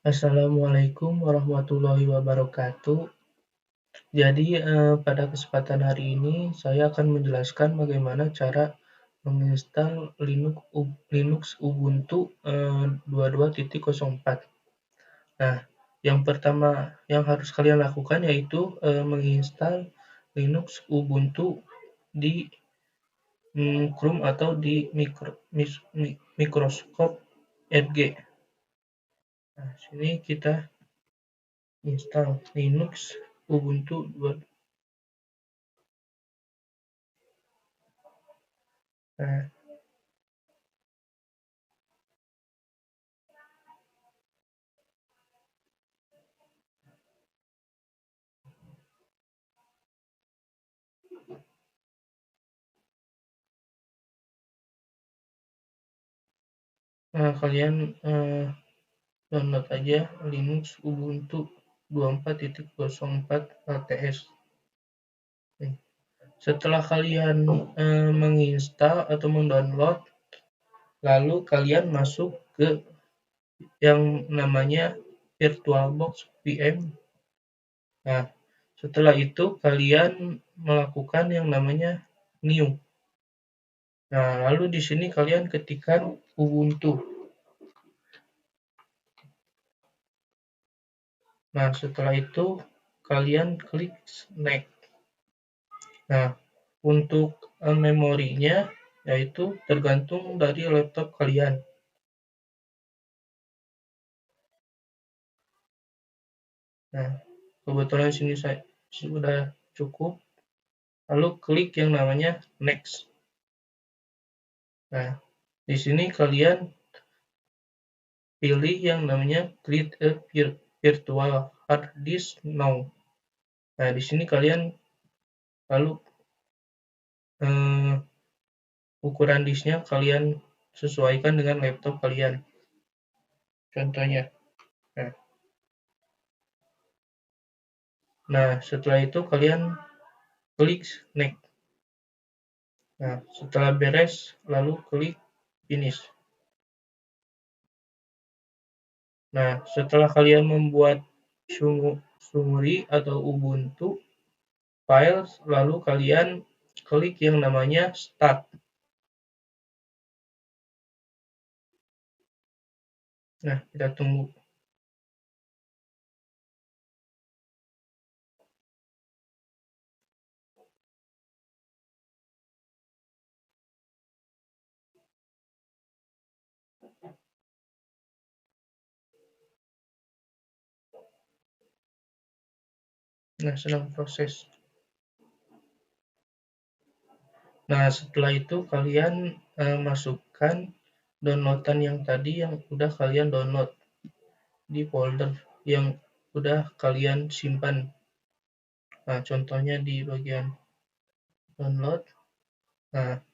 Assalamualaikum warahmatullahi wabarakatuh. Jadi, pada kesempatan hari ini saya akan menjelaskan bagaimana cara menginstal Linux Ubuntu 22.04. Nah, yang pertama yang harus kalian lakukan yaitu menginstal Linux Ubuntu di Chrome atau di Microsoft Edge. Nah, sini kita install Linux Ubuntu 2. Nah, kalian download aja Linux Ubuntu 24.04 LTS. Setelah kalian menginstal atau mendownload, lalu kalian masuk ke yang namanya VirtualBox VM. Nah, setelah itu kalian melakukan yang namanya new. Nah, lalu di sini kalian ketikkan Ubuntu. Nah, setelah itu kalian klik next. Nah, untuk memorinya yaitu tergantung dari laptop kalian. Nah, kebetulan sini saya sudah cukup. Lalu klik yang namanya next. Nah, di sini kalian pilih yang namanya create a virtual hard disk now. Nah, di sini kalian lalu ukuran disknya kalian sesuaikan dengan laptop kalian. Contohnya. Nah, setelah itu kalian klik next. Nah, setelah beres, lalu klik finish. Nah, setelah kalian membuat summary atau Ubuntu files, lalu kalian klik yang namanya start. Nah, kita tunggu. Nah, sedang proses. Nah, setelah itu kalian masukkan downloadan yang tadi yang udah kalian download di folder yang udah kalian simpan. Nah, contohnya di bagian download. Nah,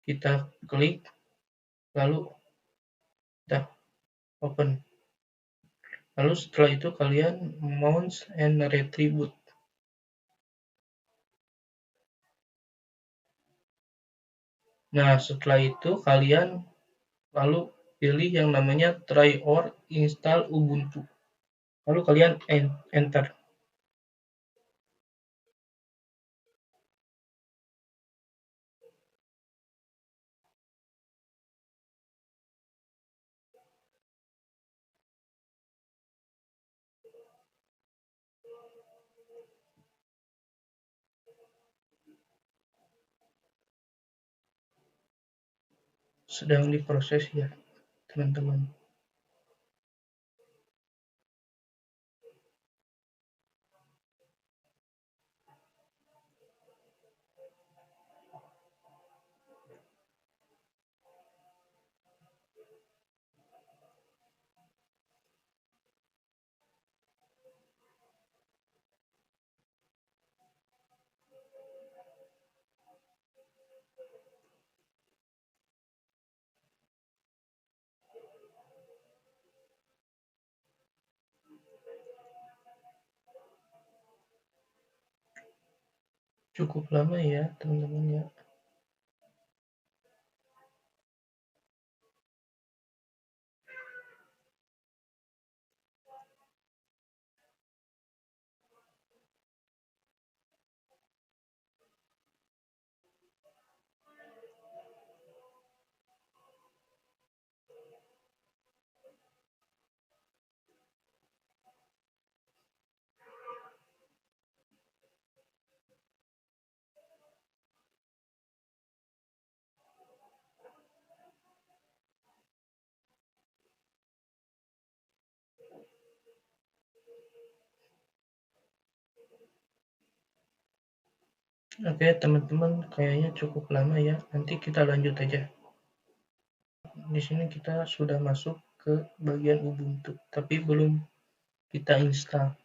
kita klik, lalu kita open. Lalu setelah itu kalian mount and retrieve. Nah, setelah itu kalian lalu pilih yang namanya try or install Ubuntu. Lalu kalian enter. Sedang diproses ya, teman-teman. Cukup lama ya, teman-teman ya. Oke, teman-teman, kayaknya cukup lama ya. Nanti kita lanjut aja. Di sini kita sudah masuk ke bagian Ubuntu, tapi belum kita install.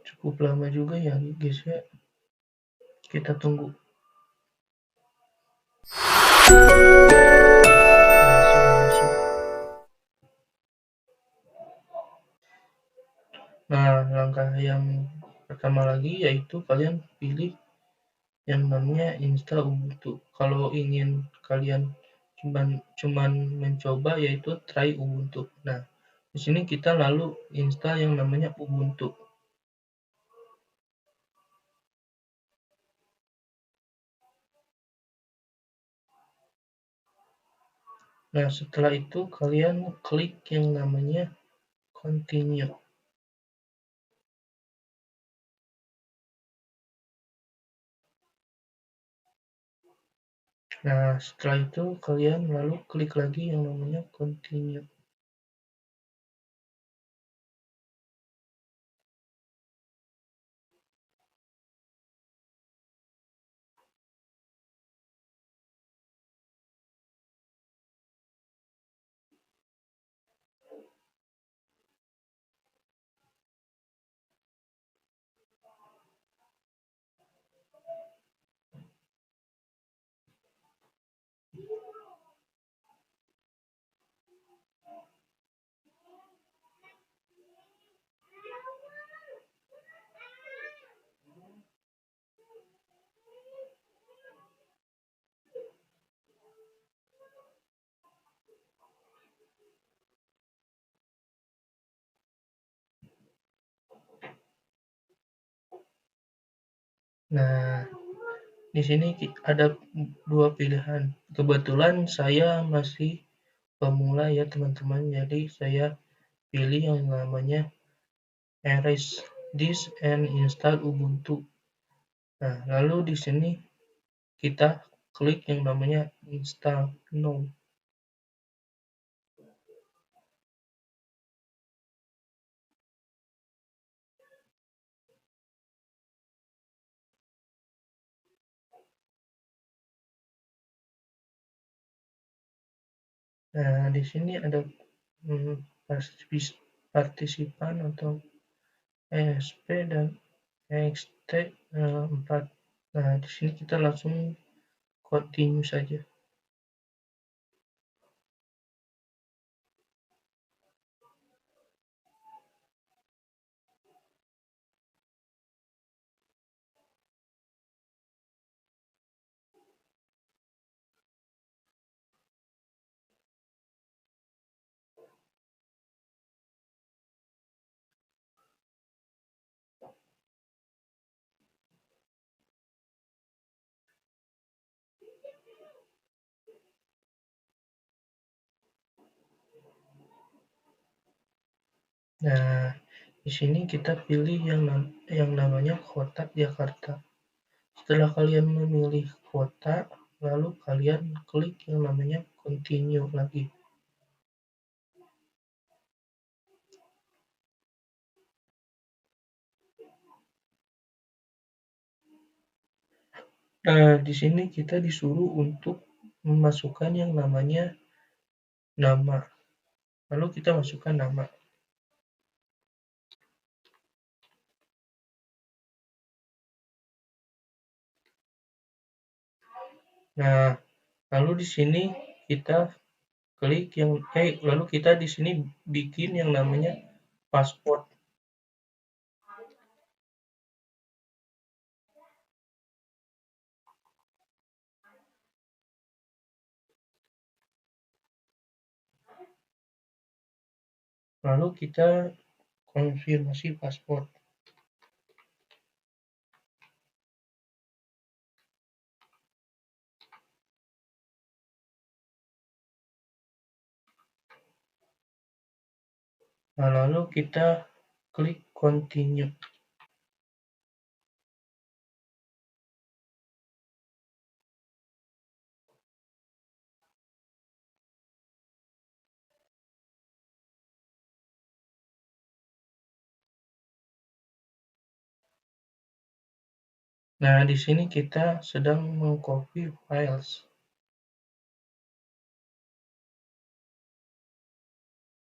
Cukup lama juga ya, guys ya. Kita tunggu. Nah, sudah masuk. Nah, langkah yang pertama lagi yaitu kalian pilih yang namanya install Ubuntu. Kalau ingin kalian cuman mencoba yaitu try Ubuntu. Nah, di sini kita lalu install yang namanya Ubuntu. Nah, setelah itu kalian klik yang namanya continue. Nah, setelah itu kalian lalu klik lagi yang namanya continue. Nah, di sini ada dua pilihan. Kebetulan saya masih pemula ya teman-teman, jadi saya pilih yang namanya erase this and install Ubuntu. Nah, lalu di sini kita klik yang namanya install now. Nah, di sini ada hmm, partisipan atau ESP dan EXT4. Nah, di sini kita langsung continue saja. Nah, di sini kita pilih yang namanya kota Jakarta. Setelah kalian memilih kota, lalu kalian klik yang namanya continue lagi. Nah, di sini kita disuruh untuk memasukkan yang namanya nama. Lalu kita masukkan nama. Nah, lalu di sini kita klik yang lalu kita di sini bikin yang namanya password. lalu kita konfirmasi paspor. Nah, lalu kita klik continue. Nah, di sini kita sedang mengcopy files.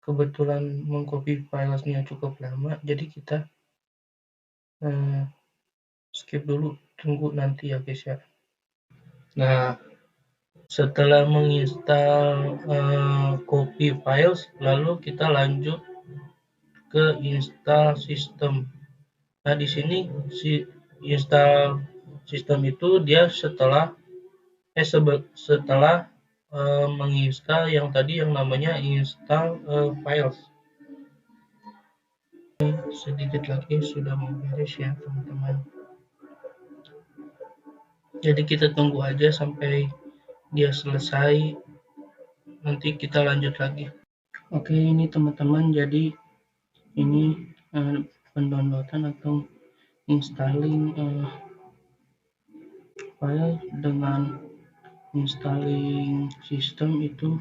Kebetulan mengcopy filesnya cukup lama, jadi kita skip dulu, tunggu nanti ya guys ya. Nah, setelah menginstal copy files, lalu kita lanjut ke install system. Nah, di sini si install system itu dia setelah menginstal yang tadi yang namanya install files. Sedikit lagi sudah mau beres ya teman-teman. Jadi kita tunggu aja sampai dia selesai, nanti kita lanjut lagi. Oke, ini teman-teman, jadi ini pendownloadan atau installing file dengan installing system itu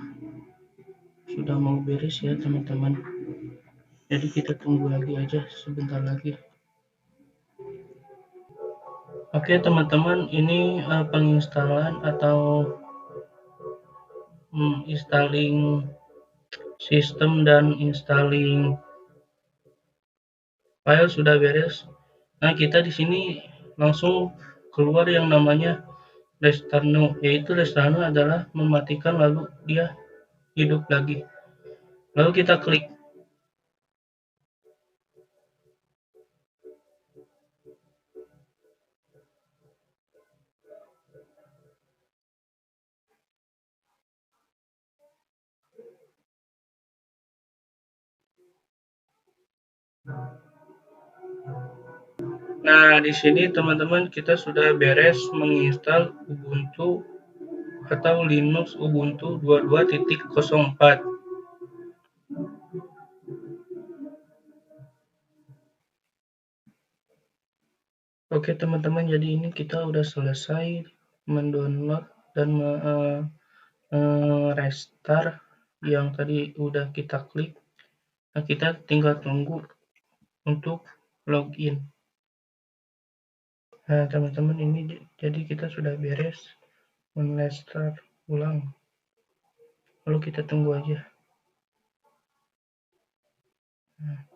sudah mau beres ya teman-teman. Jadi kita tunggu lagi aja sebentar lagi. Oke teman-teman, ini penginstalan atau installing sistem dan installing file sudah beres. Nah, kita di sini langsung keluar yang namanya restart now, yaitu restart now adalah mematikan lalu dia hidup lagi. Lalu kita klik. Nah, di sini teman-teman kita sudah beres menginstal Ubuntu atau Linux Ubuntu 22.04. Oke teman-teman, jadi ini kita udah selesai mendownload dan restart yang tadi udah kita klik. Nah, kita tinggal tunggu untuk login. Nah, teman-teman, ini jadi kita sudah beres men-restart ulang. Lalu kita tunggu aja. Nah.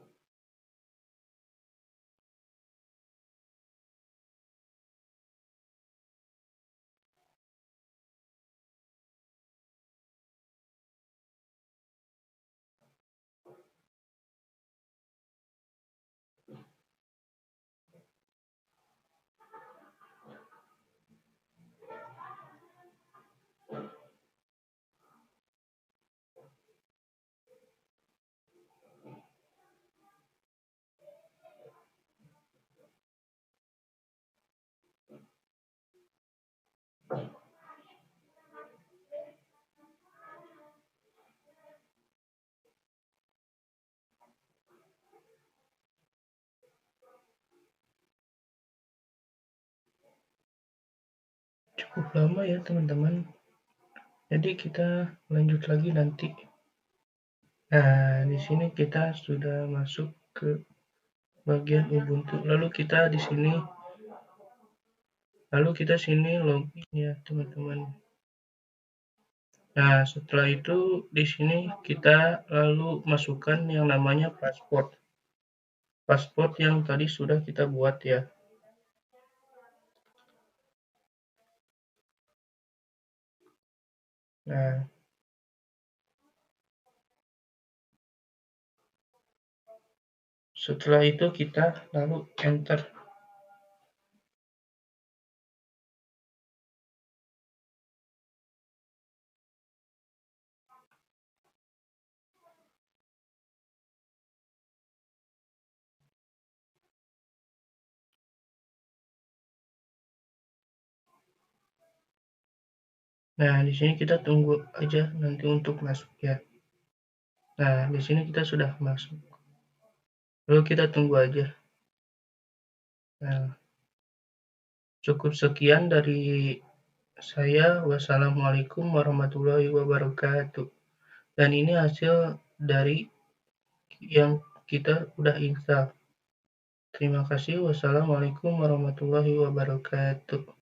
Cukup lama ya teman-teman, jadi kita lanjut lagi nanti. Nah, di sini kita sudah masuk ke bagian Ubuntu, lalu kita sini login ya teman-teman. Nah, setelah itu di sini kita lalu masukkan yang namanya paspor yang tadi sudah kita buat ya. Nah, setelah itu kita lalu enter. Nah, di sini kita tunggu aja nanti untuk masuk ya. Nah, di sini kita sudah masuk. Lalu kita tunggu aja. Nah, cukup sekian dari saya. Wassalamualaikum warahmatullahi wabarakatuh. Dan ini hasil dari yang kita udah install. Terima kasih. Wassalamualaikum warahmatullahi wabarakatuh.